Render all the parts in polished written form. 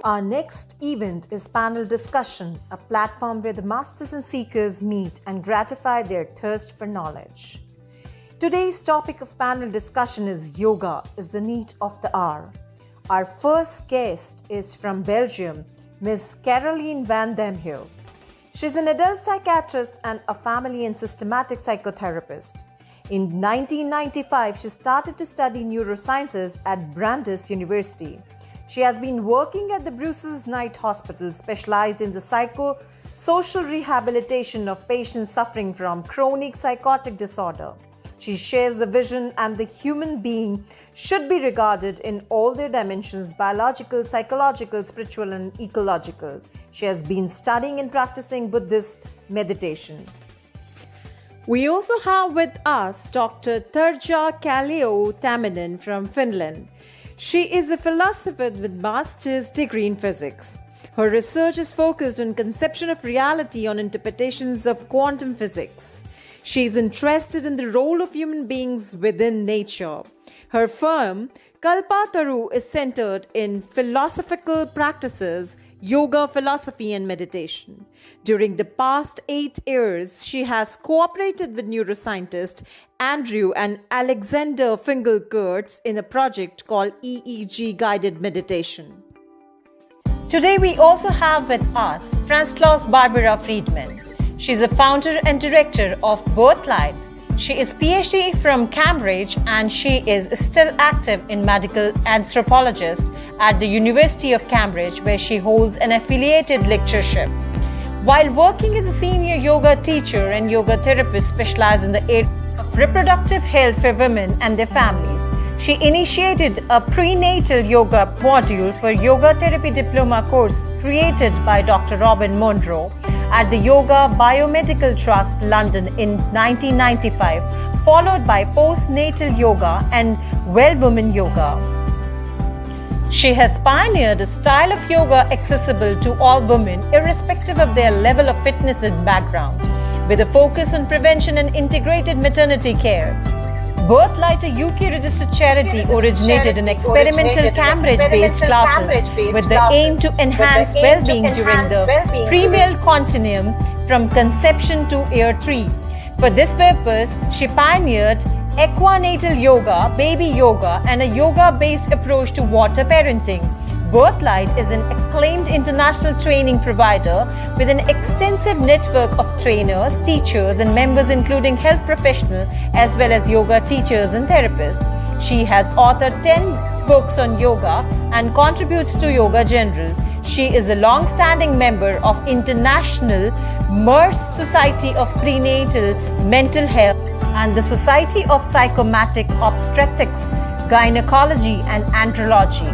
Our next event is Panel Discussion, a platform where the masters and seekers meet and gratify their thirst for knowledge. Today's topic of panel discussion is Yoga is the need of the hour. Our first guest is from Belgium, Ms. Caroline van den Heel. She's an adult psychiatrist and a family and systematic psychotherapist. In 1995, she started to study neurosciences at Brandeis University. She has been working at the Brussels Night Hospital, specialized in the psychosocial rehabilitation of patients suffering from chronic psychotic disorder. She shares the vision and the human being should be regarded in all their dimensions: biological, psychological, spiritual, and ecological. She has been studying and practicing Buddhist meditation. We also have with us Dr. Tarja Kallio-Tamminen from Finland. She is a philosopher with master's degree in physics. Her research is focused on conception of reality on interpretations of quantum physics. She is interested in the role of human beings within nature. Her firm, Kalpataru, is centered in philosophical practices, yoga, philosophy, and meditation. During the past 8 years, she has cooperated with neuroscientist Andrew and Alexander Finkel-Kurtz in a project called EEG Guided Meditation. Today we also have with us Francoise Barbara Friedman. She's a founder and director of Birthlight. She is PhD from Cambridge and she is still active in medical anthropologist at the University of Cambridge, where she holds an affiliated lectureship. While working as a senior yoga teacher and yoga therapist specialized in the area of reproductive health for women and their families, she initiated a prenatal yoga module for yoga therapy diploma course created by Dr. Robin Monroe at the Yoga Biomedical Trust, London in 1995, followed by postnatal yoga and well-woman yoga. She has pioneered a style of yoga accessible to all women, irrespective of their level of fitness and background, with a focus on prevention and integrated maternity care. Birthlight, a UK-registered charity, originated in experimental Cambridge-based classes with the aim to enhance well-being during the prenatal continuum from conception to year 3. For this purpose, she pioneered equinatal yoga, baby yoga, and a yoga-based approach to water parenting. Birthlight is an acclaimed international training provider with an extensive network of trainers, teachers, and members, including health professionals as well as yoga teachers and therapists. She has authored 10 books on yoga and contributes to Yoga General. She is a long-standing member of International MERS Society of Prenatal Mental Health and the Society of Psychomatic Obstetrics, Gynecology and Andrology,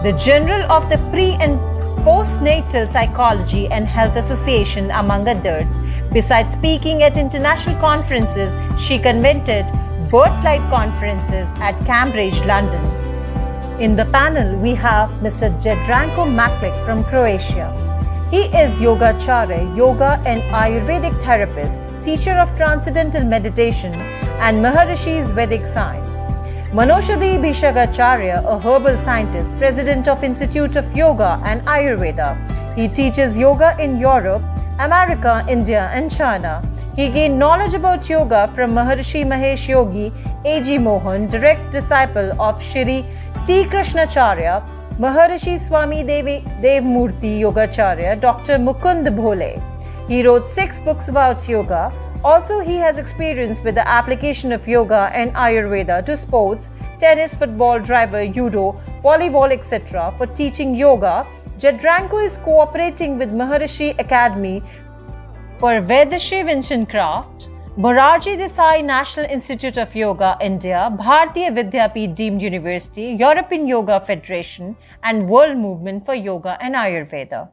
the Journal of the Pre- and Postnatal Psychology and Health Association, among others. Besides speaking at international conferences, she conducted Birthlight conferences at Cambridge, London. In the panel, we have Mr. Jadranko Maklic from Croatia. He is Yogacharya, yoga and Ayurvedic therapist, teacher of Transcendental Meditation and Maharishi's Vedic Science. Manoshadi Bhishagacharya, a herbal scientist, president of Institute of Yoga and Ayurveda. He teaches yoga in Europe, America, India and China. He gained knowledge about yoga from Maharishi Mahesh Yogi A.G. Mohan, direct disciple of Shri T. Krishnacharya, Maharishi Swami Devmurti Yogacharya, Dr. Mukund Bhole. He wrote 6 books about yoga. Also, he has experience with the application of yoga and Ayurveda to sports, tennis, football, driver, judo, volleyball, etc. For teaching yoga, Jadranko is cooperating with Maharishi Academy for Vedashiv Craft, Morarji Desai National Institute of Yoga, India, Bharatiya Vidyapeeth Deemed University, European Yoga Federation, and World Movement for Yoga and Ayurveda.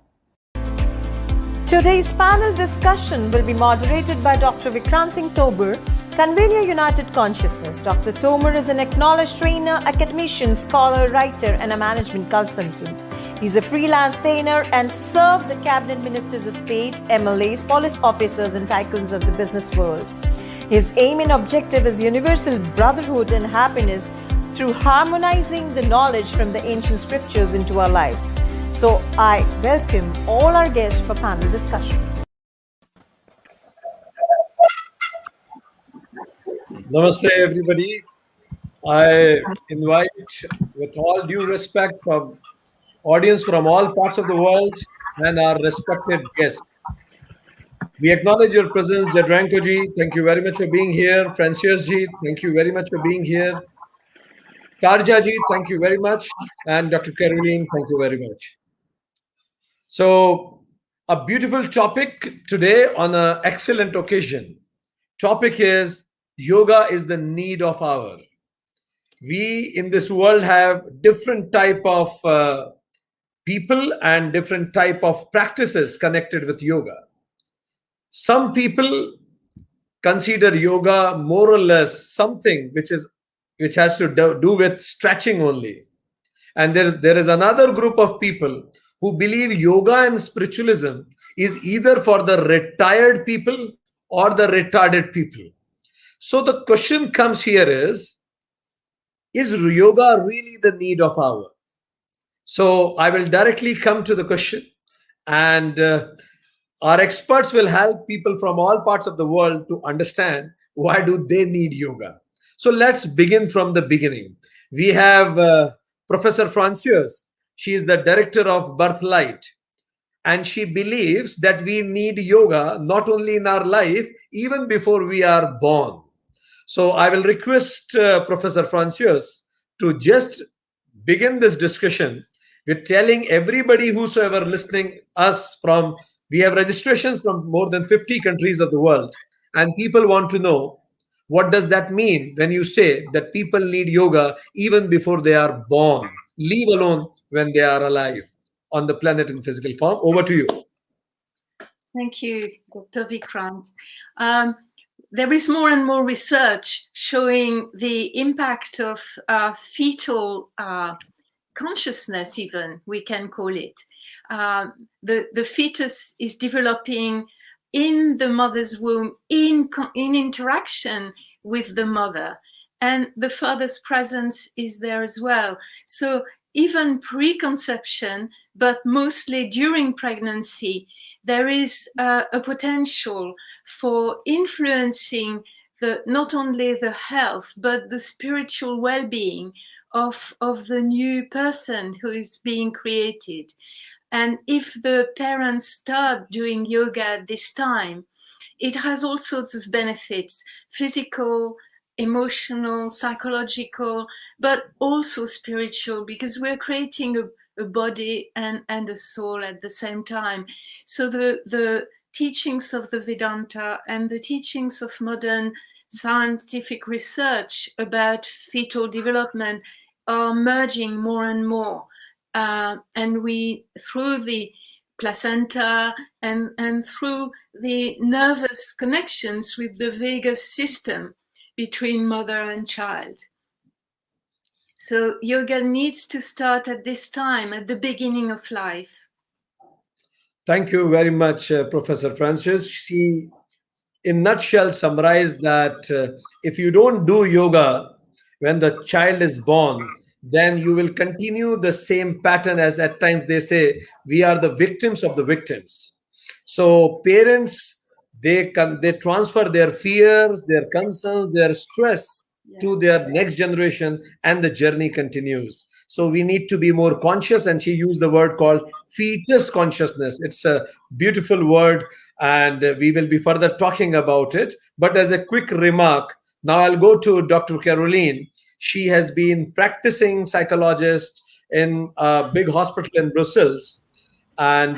Today's panel discussion will be moderated by Dr. Vikrant Singh Tobur, convener United Consciousness. Dr. Tobur is an acknowledged trainer, academician, scholar, writer, and a management consultant. He's a freelance trainer and served the cabinet ministers of state, MLAs, police officers, and tycoons of the business world. His aim and objective is universal brotherhood and happiness through harmonizing the knowledge from the ancient scriptures into our lives. So I welcome all our guests for panel discussion. Namaste, everybody. I invite, with all due respect, from audience from all parts of the world and our respected guests. We acknowledge your presence, Jadranko ji. Thank you very much for being here. Francis ji, thank you very much for being here. Tarja ji, thank you very much. And Dr. Caroline, thank you very much. So, a beautiful topic today on an excellent occasion. Topic is yoga is the need of hour. We in this world have different type of people and different type of practices connected with yoga. Some people consider yoga more or less something which has to do with stretching only, and there is another group of people who believe yoga and spiritualism is either for the retired people or the retarded people. So the question comes here is yoga really the need of hour? So I will directly come to the question, and our experts will help people from all parts of the world to understand why do they need yoga. So let's begin from the beginning. We have Professor Francis. She is the director of Birthlight, and she believes that we need yoga not only in our life, even before we are born. So I will request Professor Francis to just begin this discussion with telling everybody whosoever listening us from, we have registrations from more than 50 countries of the world, and people want to know what does that mean when you say that people need yoga even before they are born, leave alone when they are alive on the planet in physical form. Over to you. Thank you, Dr. Vikrant. There is more and more research showing the impact of fetal consciousness, even, we can call it. The fetus is developing in the mother's womb in interaction with the mother, and the father's presence is there as well. So even pre-conception, but mostly during pregnancy, there is a potential for influencing not only the health, but the spiritual well-being of the new person who is being created. And if the parents start doing yoga at this time, it has all sorts of benefits: physical, emotional, psychological, but also spiritual, because we're creating a body and a soul at the same time. So the teachings of the Vedanta and the teachings of modern scientific research about fetal development are merging more and more. And we, through the placenta and through the nervous connections with the vagus system between mother and child. So yoga needs to start at this time, at the beginning of life. Thank you very much, Professor Francis. She, in nutshell, summarized that if you don't do yoga when the child is born, then you will continue the same pattern. As at times they say, we are the victims of the victims. So parents, they transfer their fears, their concerns, their stress to their next generation, and the journey continues. So we need to be more conscious, and she used the word called fetus consciousness. It's a beautiful word, and we will be further talking about it. But as a quick remark, now I'll go to Dr. Caroline. She has been practicing psychologist in a big hospital in Brussels. And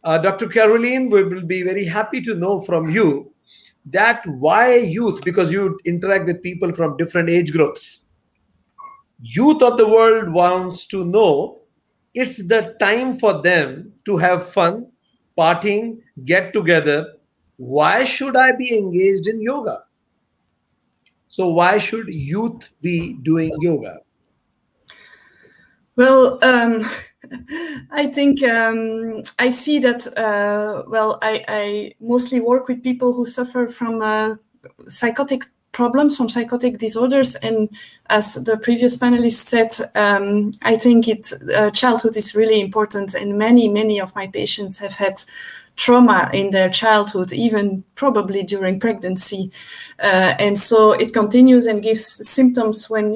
Dr. Caroline, we will be very happy to know from you that why youth, because you interact with people from different age groups. Youth of the world wants to know it's the time for them to have fun, partying, get together. Why should I be engaged in yoga? So why should youth be doing yoga? Well, I think I see that, I mostly work with people who suffer from psychotic problems, from psychotic disorders. And as the previous panelist said, I think childhood is really important. And many of my patients have had trauma in their childhood, even probably during pregnancy, and so it continues and gives symptoms when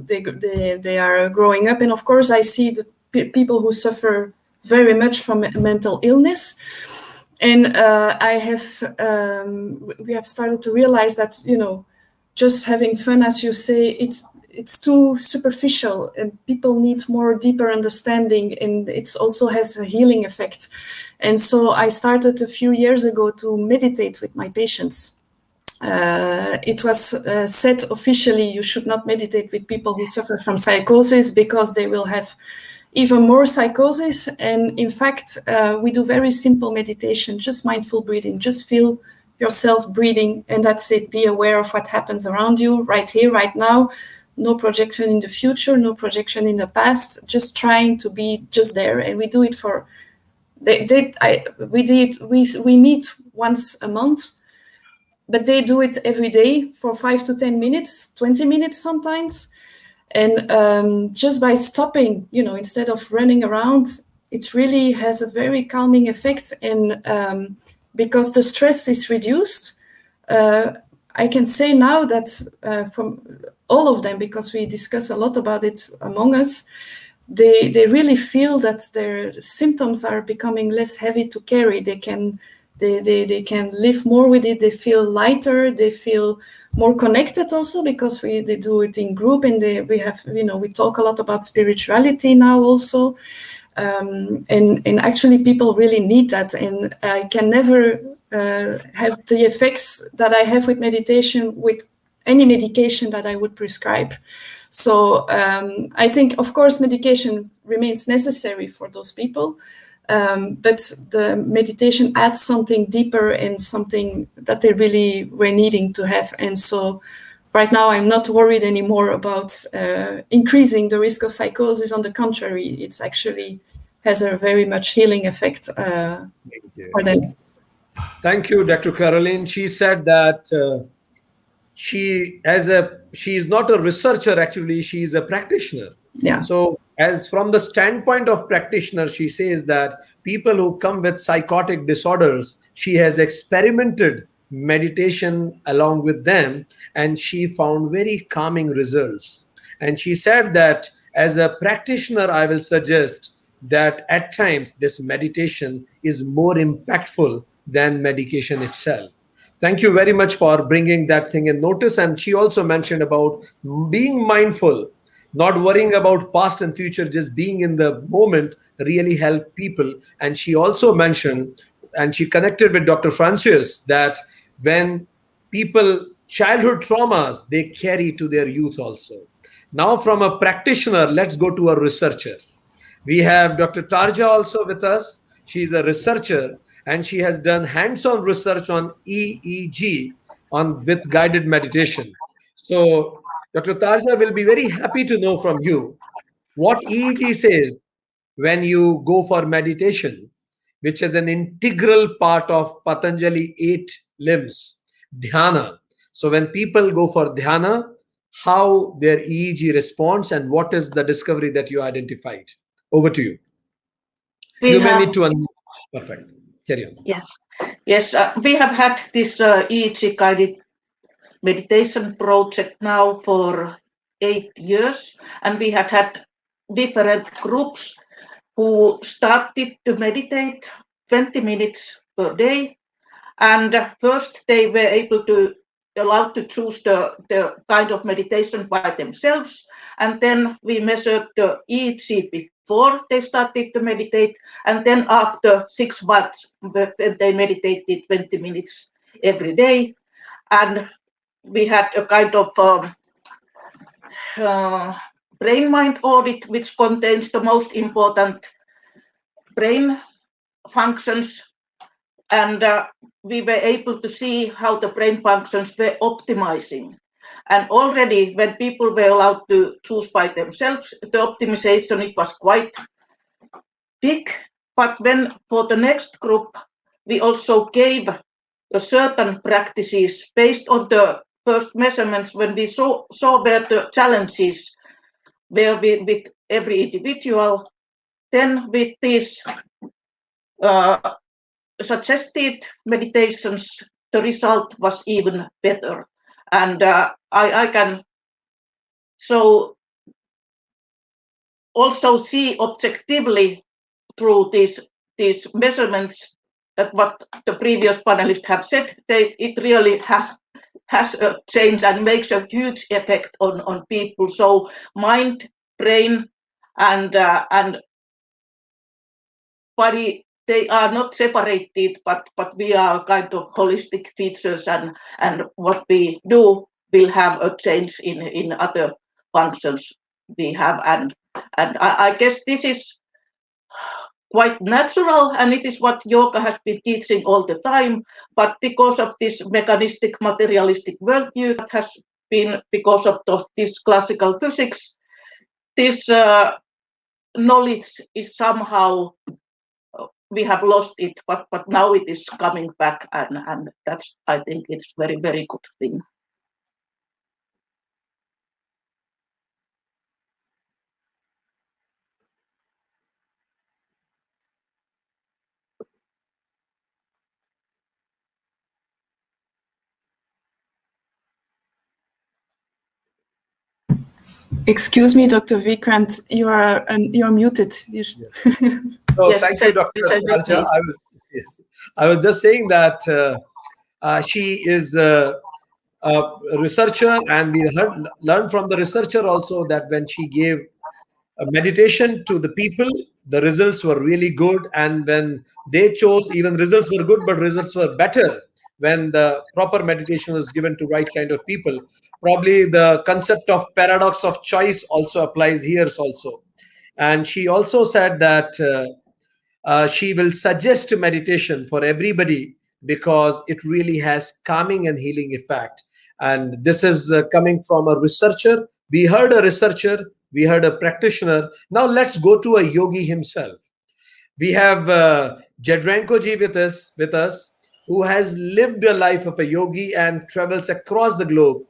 they are growing up. And of course, I see the people who suffer very much from mental illness, and we have started to realize that just having fun, as you say, it's too superficial, and people need more deeper understanding, and it also has a healing effect. And so I started a few years ago to meditate with my patients. It was said officially you should not meditate with people who suffer from psychosis because they will have even more psychosis. And in fact, we do very simple meditation, just mindful breathing, just feel yourself breathing, and that's it. Be aware of what happens around you right here, right now. No projection in the future, no projection in the past, just trying to be just there. And we do it for, we meet once a month, but they do it every day for 5 to 10 minutes, 20 minutes sometimes. And just by stopping, instead of running around, it really has a very calming effect. And because the stress is reduced, I can say now that from all of them, because we discuss a lot about it among us, they really feel that their symptoms are becoming less heavy to carry. They can live more with it. They feel lighter. They feel more connected also, because they do it in group, and we talk a lot about spirituality now also. And actually people really need that, and I can never have the effects that I have with meditation with any medication that I would prescribe. So I think, of course, medication remains necessary for those people, but the meditation adds something deeper and something that they really were needing to have. And so right now, I'm not worried anymore about increasing the risk of psychosis. On the contrary, it's actually has a very much healing effect for them. Thank you, Dr. Caroline. She said that she is not a researcher, actually, she is a practitioner. Yeah. So as from the standpoint of practitioner, she says that people who come with psychotic disorders, she has experimented meditation along with them, and she found very calming results. And she said that as a practitioner, I will suggest that at times this meditation is more impactful than medication itself. Thank you very much for bringing that thing in notice. And she also mentioned about being mindful, not worrying about past and future, just being in the moment really help people. And she also mentioned, and she connected with Dr. Francis, that when people, childhood traumas, they carry to their youth also. Now from a practitioner, let's go to a researcher. We have Dr. Tarja also with us. She's a researcher, and she has done hands-on research on EEG with guided meditation. So Dr. Tarja will be very happy to know from you what EEG says when you go for meditation, which is an integral part of Patanjali 8 limbs, dhyana. So when people go for dhyana, how their EEG responds and what is the discovery that you identified. Over to you. You may need to unmute. Perfect. Carry on. Yes. We have had this EEG guided meditation project now for 8 years, and we had different groups who started to meditate 20 minutes per day. And first they were allowed to choose the kind of meditation by themselves. And then we measured the EEG before they started to meditate. And then after 6 months, when they meditated 20 minutes every day. And we had a kind of brain-mind audit, which contains the most important brain functions. And we were able to see how the brain functions were optimizing. And already when people were allowed to choose by themselves, the optimization, it was quite big. But then for the next group, we also gave certain practices based on the first measurements, when we saw where the challenges were with every individual, then with these suggested meditations, the result was even better. And I can also see objectively through these measurements that what the previous panelists have said, it really has a change and makes a huge effect on people. So mind, brain, and body, they are not separated, but we are kind of holistic features, and what we do will have a change in other functions we have, and I guess this is quite natural, and it is what yoga has been teaching all the time. But because of this mechanistic materialistic worldview that has been, because of this classical physics, this knowledge is somehow, we have lost it, but now it is coming back, and that's, I think it's very, very good thing. Excuse me, Dr. Vikrant, you're muted. So Yes, thank you, Dr. Arja. I was just saying that she is a researcher, and we learned from the researcher also that when she gave a meditation to the people, the results were really good, and when they chose, even results were good, but results were better when the proper meditation was given to right kind of people. Probably the concept of paradox of choice also applies here also. And she also said that she will suggest meditation for everybody because it really has calming and healing effect. And this is coming from a researcher. We heard a researcher, we heard a practitioner. Now let's go to a yogi himself. We have Jadranko Ji with us, who has lived a life of a yogi and travels across the globe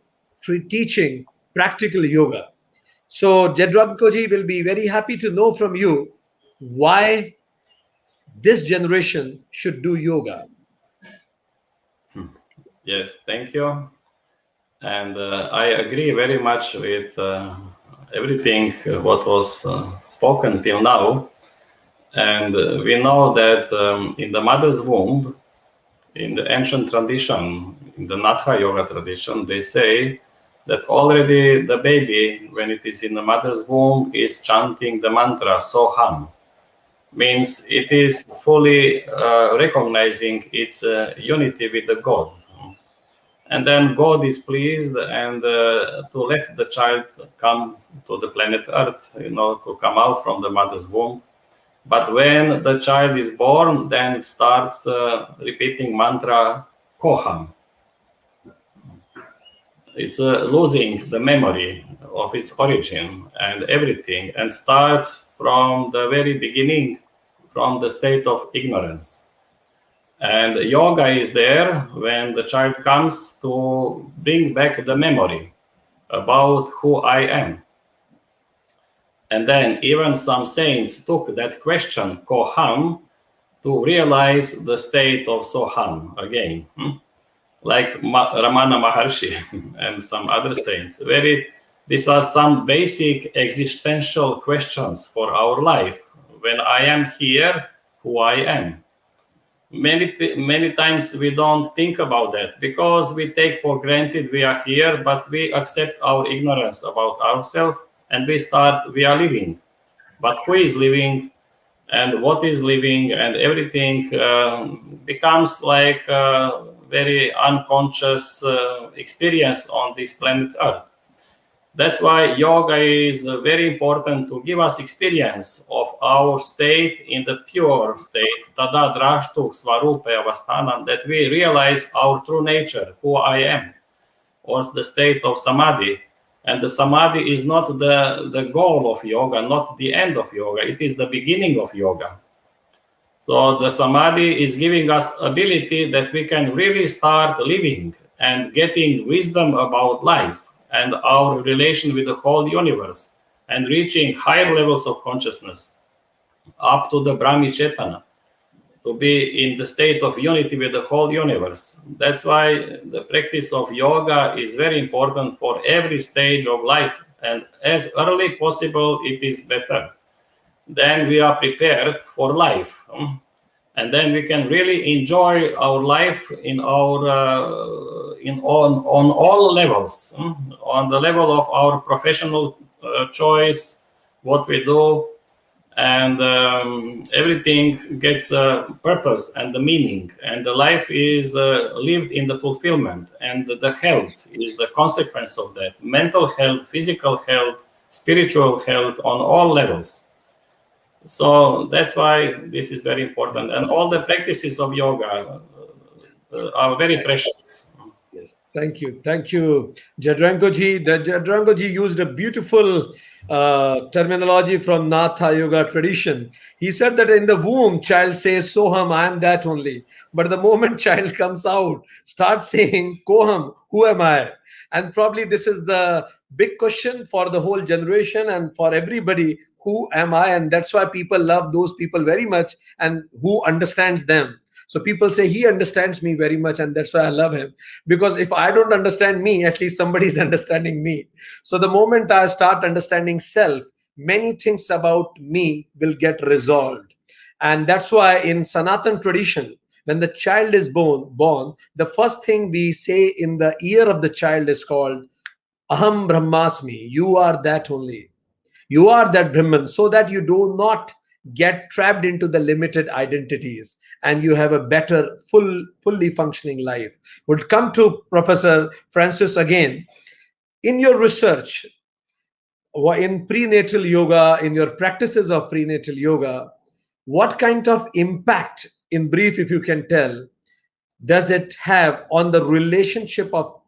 teaching practical yoga. So Jadranko Ji will be very happy to know from you why this generation should do yoga. Yes, thank you. And I agree very much with everything what was spoken till now. And we know that in the mother's womb, in the ancient tradition, in the Natha yoga tradition, they say that already the baby, when it is in the mother's womb, is chanting the mantra Soham. Means it is fully recognizing its unity with the God. And then God is pleased and to let the child come to the planet Earth, to come out from the mother's womb. But when the child is born, then it starts repeating mantra Koham. It's losing the memory of its origin and everything, and starts from the very beginning, from the state of ignorance. And yoga is there when the child comes to bring back the memory about who I am. And then even some saints took that question, Koham, to realize the state of Soham again. Like Ramana Maharshi and some other saints. These are some basic existential questions for our life. When I am here, who I am. Many times we don't think about that because we take for granted we are here, but we accept our ignorance about ourselves and we are living. But who is living and what is living, and everything becomes like a very unconscious experience on this planet Earth. That's why yoga is very important to give us experience of our state in the pure state, tada drashtu svarupe avasthanam, that we realize our true nature, who I am, or the state of samadhi. And the samadhi is not the goal of yoga, not the end of yoga. It is the beginning of yoga. So the samadhi is giving us ability that we can really start living and getting wisdom about life and our relation with the whole universe, and reaching higher levels of consciousness up to the Brahmi Chetana, to be in the state of unity with the whole universe. That's why the practice of yoga is very important for every stage of life, and as early possible it is better. Then we are prepared for life, and then we can really enjoy our life in our on all levels, on the level of our professional choice, what we do, and everything gets a purpose and the meaning, and the life is lived in the fulfillment, and the health is the consequence of that. Mental health, physical health, spiritual health on all levels. So that's why this is very important, and all the practices of yoga are very precious. Yes, thank you, Jadrangoji. Jadrangoji used a beautiful terminology from Natha Yoga tradition. He said that in the womb, child says Soham, I am that only. But the moment child comes out, starts saying Koham, who am I? And probably this is the big question for the whole generation and for everybody. Who am I? And that's why people love those people very much, and who understands them. So people say he understands me very much, and that's why I love him. Because if I don't understand me, at least somebody is understanding me. So the moment I start understanding self, many things about me will get resolved. And that's why in Sanatan tradition, when the child is born, the first thing we say in the ear of the child is called Aham Brahmasmi. You are that only. You are that Brahman, so that you do not get trapped into the limited identities, and you have a better, fully functioning life. Would come to Professor Francis again. In your research, in prenatal yoga, in your practices of prenatal yoga, what kind of impact, in brief, if you can tell, does it have on the relationship of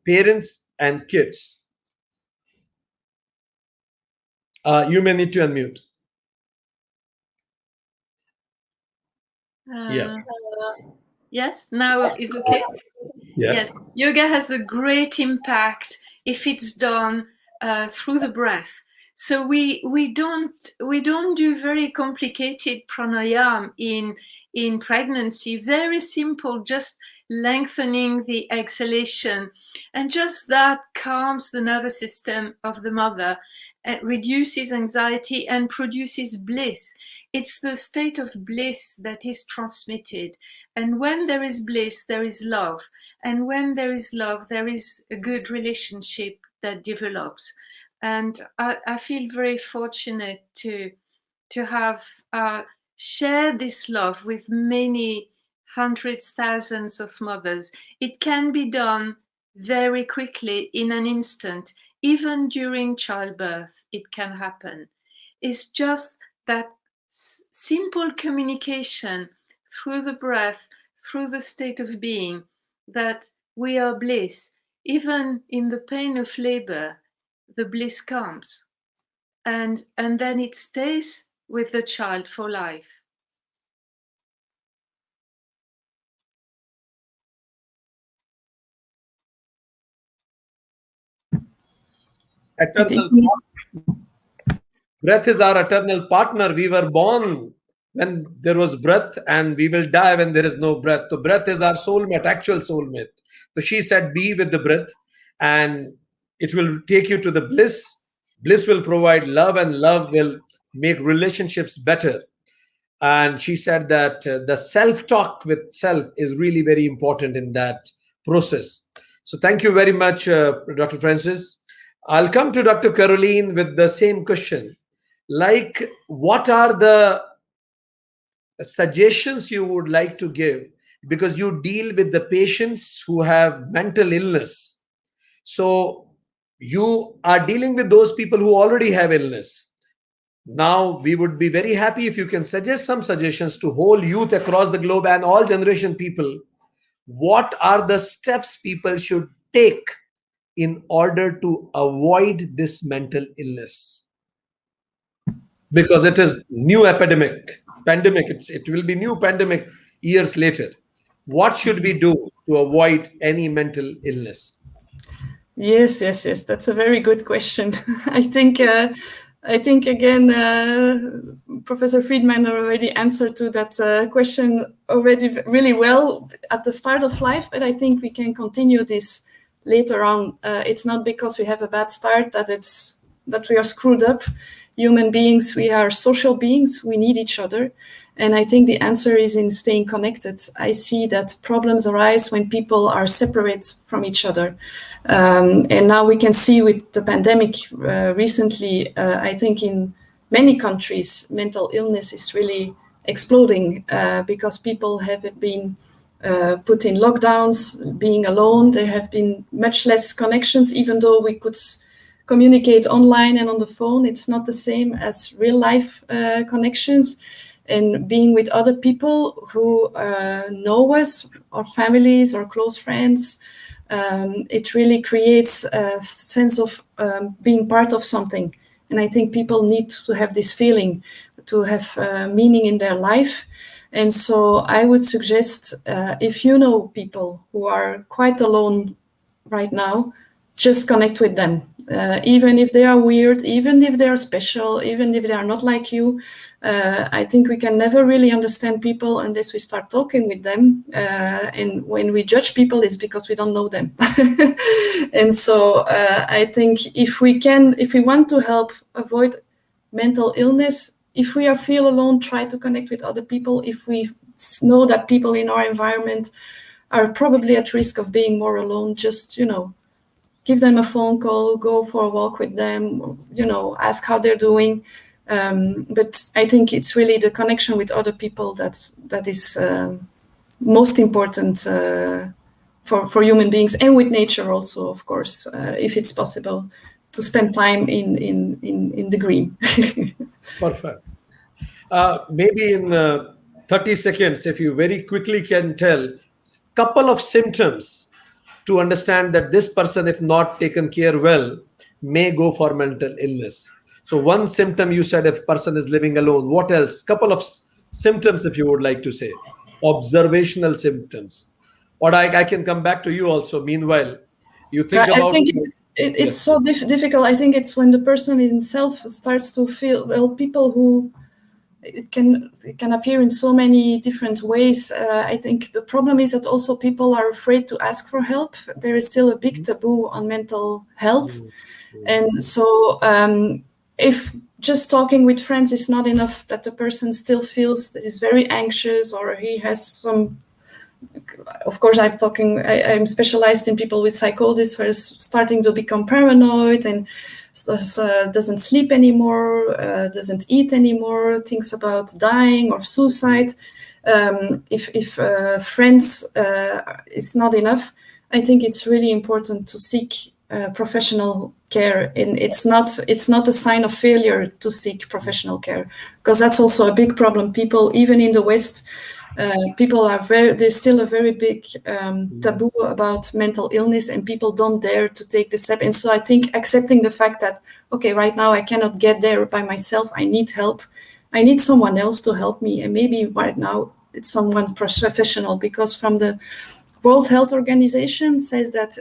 parents and kids? You may need to unmute. Yes, now is okay. Yeah. Yes, yoga has a great impact if it's done through the breath. So we don't do very complicated pranayam in pregnancy. Very simple, just lengthening the exhalation, and just that calms the nervous system of the mother. It reduces anxiety and produces bliss. It's the state of bliss that is transmitted. And when there is bliss, there is love. And when there is love, there is a good relationship that develops. And I feel very fortunate to have shared this love with many hundreds, thousands of mothers. It can be done very quickly, in an instant. Even during childbirth, it can happen. It's just that simple communication through the breath, through the state of being, that we are bliss. Even in the pain of labor, the bliss comes. And then it stays with the child for life. Eternal breath is our eternal partner. We were born when there was breath, and we will die when there is no breath. So breath is our soulmate, actual soulmate. So she said, be with the breath, and it will take you to the bliss. Bliss will provide love, and love will make relationships better. And she said that the self-talk with self is really very important in that process. So thank you very much, Dr. Francis. I'll come to Dr. Caroline with the same question. Like, what are the suggestions you would like to give? Because you deal with the patients who have mental illness. So you are dealing with those people who already have illness. Now, we would be very happy if you can suggest some suggestions to whole youth across the globe and all generation people. What are the steps people should take in order to avoid this mental illness? Because it is new pandemic. It will be new pandemic years later. What should we do to avoid any mental illness? Yes. That's a very good question. I think again, Professor Friedman already answered to that question already really well at the start of life, but I think we can continue this later on. It's not because we have a bad start that we are screwed up. Human beings, we are social beings, we need each other. And I think the answer is in staying connected. I see that problems arise when people are separate from each other. And now we can see with the pandemic recently, I think in many countries, mental illness is really exploding because people have been put in lockdowns, being alone. There have been much less connections, even though we could communicate online and on the phone. It's not the same as real life connections. And being with other people who know us, or families or close friends, it really creates a sense of being part of something. And I think people need to have this feeling, to have meaning in their life. And so I would suggest, if you know people who are quite alone right now, just connect with them. Even if they are weird, even if they are special, even if they are not like you. I think we can never really understand people unless we start talking with them. And when we judge people, it's because we don't know them. And so I think if we want to help avoid mental illness, if we feel alone, try to connect with other people. If we know that people in our environment are probably at risk of being more alone, just, give them a phone call, go for a walk with them, ask how they're doing. But I think it's really the connection with other people that is most important for human beings, and with nature also, of course, if it's possible to spend time in the green. Perfect. Maybe in 30 seconds, if you very quickly can tell couple of symptoms to understand that this person, if not taken care well, may go for mental illness. So one symptom you said, if person is living alone, what else? Couple of symptoms, if you would like to say, observational symptoms. Or I can come back to you also. Meanwhile, you think about... I think it's so difficult. I think it's when the person himself starts to feel, well, people who... It can appear in so many different ways. I think the problem is that also people are afraid to ask for help. There is still a big taboo on mental health. And so if just talking with friends is not enough, that the person still feels that he's very anxious, or he has some... Of course, I'm specialized in people with psychosis who is starting to become paranoid and doesn't sleep anymore, doesn't eat anymore, thinks about dying or suicide. If friends is not enough, I think it's really important to seek professional care. And it's not a sign of failure to seek professional care, because that's also a big problem. People, even in the West, people there's still a very big taboo about mental illness, and people don't dare to take the step. And so I think accepting the fact that, okay, right now I cannot get there by myself, I need help, I need someone else to help me, and maybe right now it's someone professional, because from the World Health Organization says that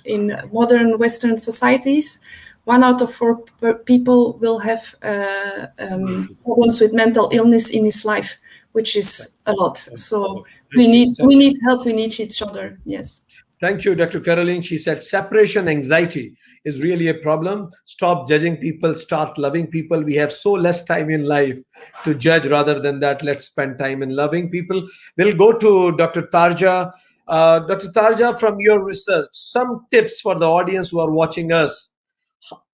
in modern Western societies, 1 out of 4 people will have problems with mental illness in his life, which is a lot. So we need help, we need each other. Yes. Thank you, Dr. Caroline. She said separation anxiety is really a problem. Stop judging people, start loving people. We have so less time in life to judge. Rather than that, let's spend time in loving people. We'll go to Dr. Tarja. Dr. Tarja, from your research, some tips for the audience who are watching us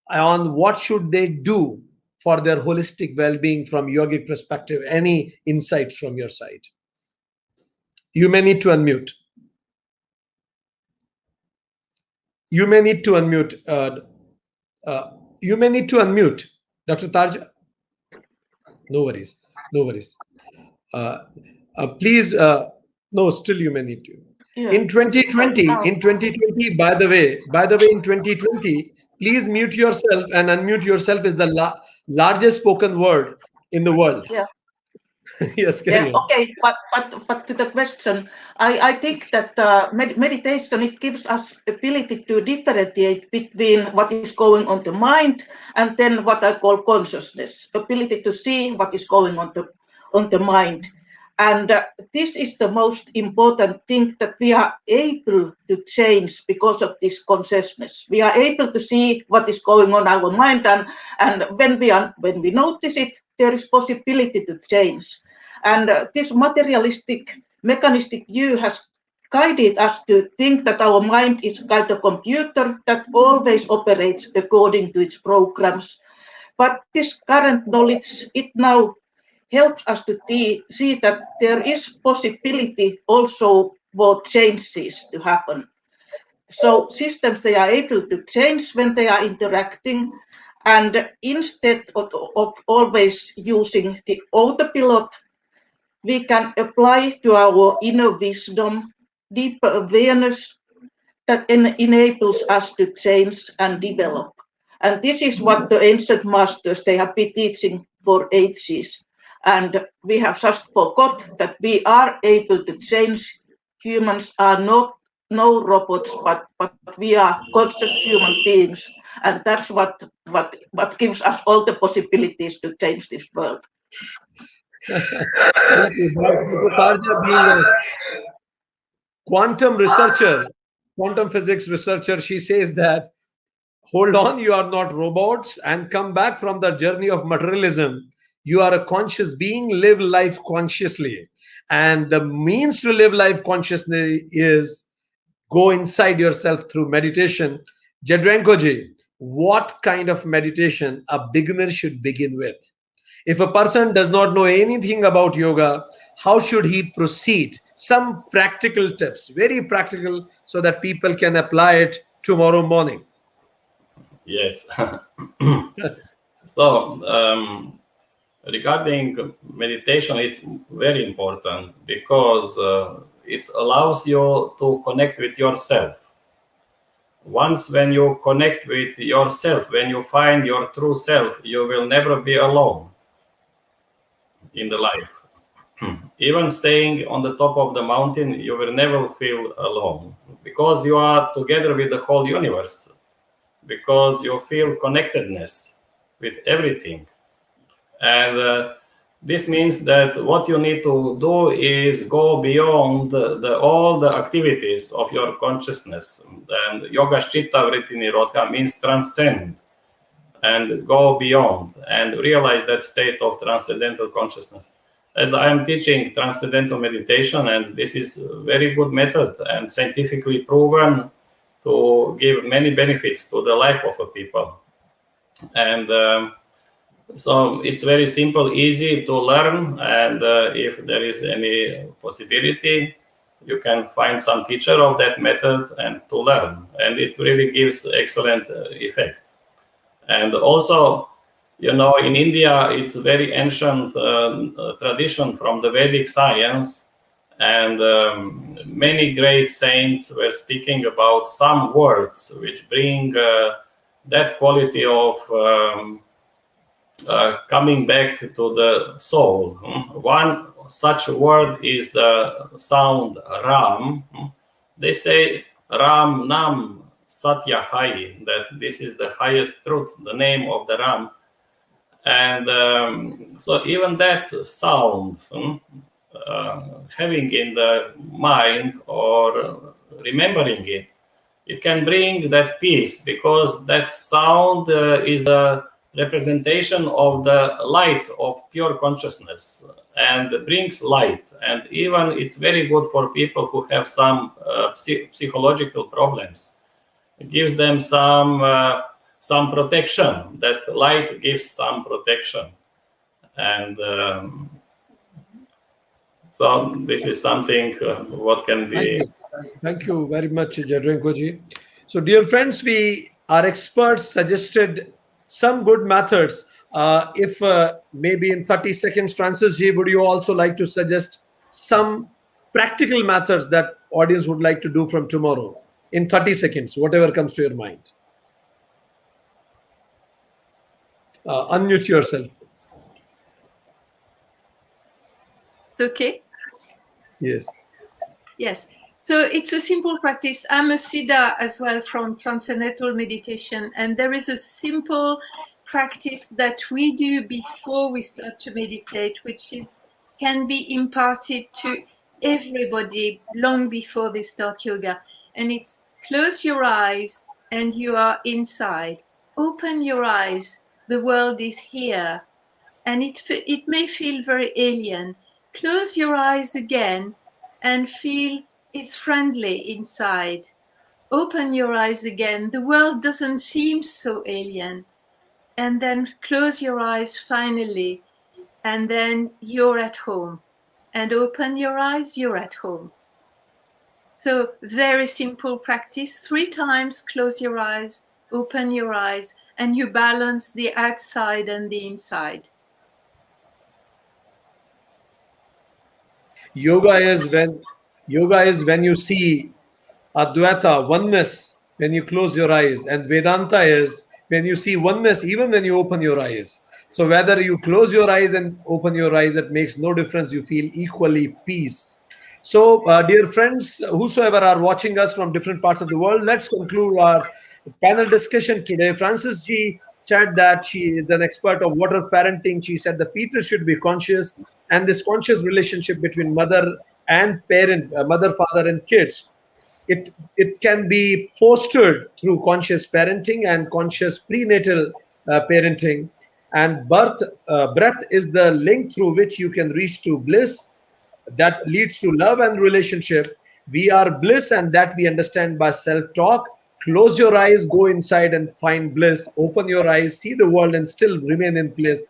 on what should they do for their holistic well-being from yogic perspective. Any insights from your side? You may need to unmute. You may need to unmute. You may need to unmute, Dr. Tarja. No worries. No worries. Please, no, still you may need to. Yeah. In 2020, by the way, in 2020, please mute yourself, and unmute yourself is the largest spoken word in the world. Yeah. Yes, carry on. Okay, but to the question, I think that meditation, it gives us ability to differentiate between what is going on the mind and then what I call consciousness, ability to see what is going on the mind. And this is the most important thing, that we are able to change because of this consciousness. We are able to see what is going on our mind, and when we notice it, there is possibility to change. And this materialistic, mechanistic view has guided us to think that our mind is like a computer that always operates according to its programs. But this current knowledge, it now helps us to see that there is possibility also for changes to happen. So systems, they are able to change when they are interacting, and instead of always using the autopilot, we can apply to our inner wisdom, deeper awareness that enables us to change and develop. And this is what the ancient masters, they have been teaching for ages. And we have just forgot that we are able to change. Humans are not no robots, but we are conscious human beings. And that's what gives us all the possibilities to change this world. Thank you. Dr. Tarja, being a quantum researcher, quantum physics researcher, she says that hold on, you are not robots, and come back from the journey of materialism. You are a conscious being, live life consciously. And the means to live life consciously is go inside yourself through meditation. Jadrankoji, what kind of meditation a beginner should begin with? If a person does not know anything about yoga, how should he proceed? Some practical tips, very practical, so that people can apply it tomorrow morning. Yes. So, regarding meditation, it's very important because it allows you to connect with yourself. Once when you connect with yourself, when you find your true self, you will never be alone in the life. Even staying on the top of the mountain, you will never feel alone because you are together with the whole universe, because you feel connectedness with everything. And this means that what you need to do is go beyond all the activities of your consciousness. And Yoga Chitta Vritti Nirodha means transcend and go beyond and realize that state of transcendental consciousness. As I am teaching transcendental meditation, and this is a very good method and scientifically proven to give many benefits to the life of a people. And so it's very simple, easy to learn, and if there is any possibility, you can find some teacher of that method and to learn, and it really gives excellent effect. And also, you know, in India, it's a very ancient tradition from the Vedic science, and many great saints were speaking about some words which bring that quality of coming back to the soul. One such word is the sound Ram. They say Ram Nam Satya Hai, that this is the highest truth, the name of the Ram. And so even that sound, having in the mind or remembering it, it can bring that peace, because that sound is the representation of the light of pure consciousness and brings light. And even it's very good for people who have some psychological problems. It gives them some protection. That light gives some protection. And so this is something what can be. Thank you very much, Jadrankoji. So, dear friends, our experts suggested some good methods. If maybe in 30 seconds, Francis Ji, would you also like to suggest some practical methods that audience would like to do from tomorrow in 30 seconds, whatever comes to your mind? Unmute yourself. okay? Yes. Yes. So it's a simple practice. I'm a Siddha as well from Transcendental Meditation, and there is a simple practice that we do before we start to meditate, which can be imparted to everybody long before they start yoga. And it's close your eyes and you are inside. Open your eyes, the world is here. And it may feel very alien. Close your eyes again and feel it's friendly inside. Open your eyes again. The world doesn't seem so alien. And then close your eyes finally. And then you're at home. And open your eyes, you're at home. So very simple practice. 3 times close your eyes, open your eyes, and you balance the outside and the inside. Yoga is when you see Advaita, oneness, when you close your eyes, and Vedanta is when you see oneness even when you open your eyes. So whether you close your eyes and open your eyes, it makes no difference. You feel equally peace. So, dear friends, whosoever are watching us from different parts of the world, let's conclude our panel discussion today. Francis G said that she is an expert of water parenting. She said the fetus should be conscious, and this conscious relationship between mother and parent, mother, father, and kids, it can be fostered through conscious parenting and conscious prenatal parenting. And breath is the link through which you can reach to bliss that leads to love and relationship. We are bliss, and that we understand by self-talk. Close your eyes, go inside and find bliss. Open your eyes, see the world, and still remain in bliss.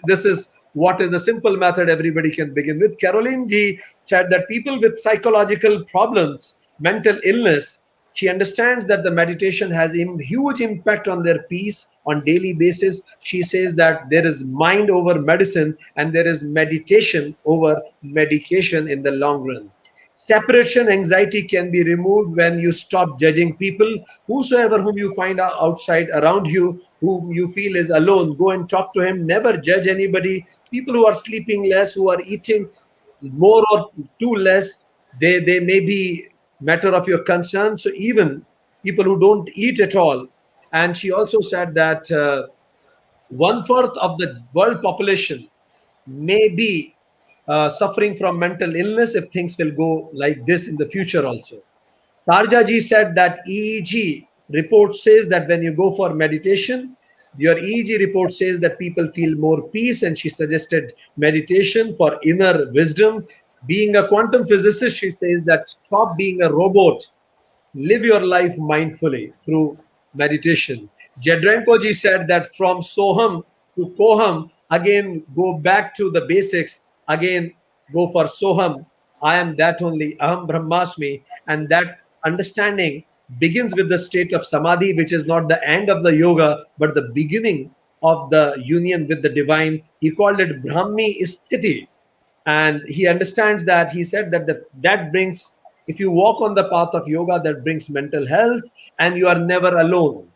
This is what is a simple method everybody can begin with. Caroline G said that people with psychological problems, mental illness, she understands that the meditation has a huge impact on their peace on daily basis. She says that there is mind over medicine and there is meditation over medication in the long run. Separation anxiety can be removed when you stop judging people. Whosoever whom you find outside around you, whom you feel is alone, go and talk to him. Never judge anybody. People who are sleeping less, who are eating more or too less, they may be matter of your concern. So even people who don't eat at all. And she also said that 1/4 of the world population may be suffering from mental illness if things will go like this in the future also. Tarja ji said that EEG report says that when you go for meditation, your EEG report says that people feel more peace, and she suggested meditation for inner wisdom. Being a quantum physicist, she says that stop being a robot, live your life mindfully through meditation. Jadrenko ji said that from Soham to Koham, again go back to the basics, again go for Soham, I am that only, Aham Brahmasmi, and that understanding begins with the state of Samadhi, which is not the end of the yoga, but the beginning of the union with the divine. He called it Brahmi Sthiti. And he understands that, he said that that brings, if you walk on the path of yoga, that brings mental health, and you are never alone.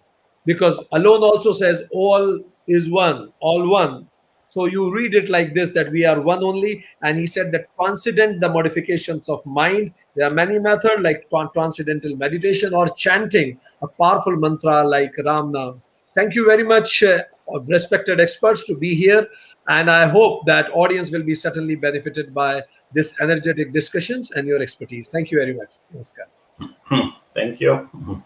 Because alone also says all is one, all one. So you read it like this, that we are one only. And he said that transcendent the modifications of mind. There are many methods like transcendental meditation or chanting a powerful mantra like Ram Nam. Thank you very much, respected experts, to be here. And I hope that audience will be certainly benefited by this energetic discussions and your expertise. Thank you very much. Namaskar. Thank you.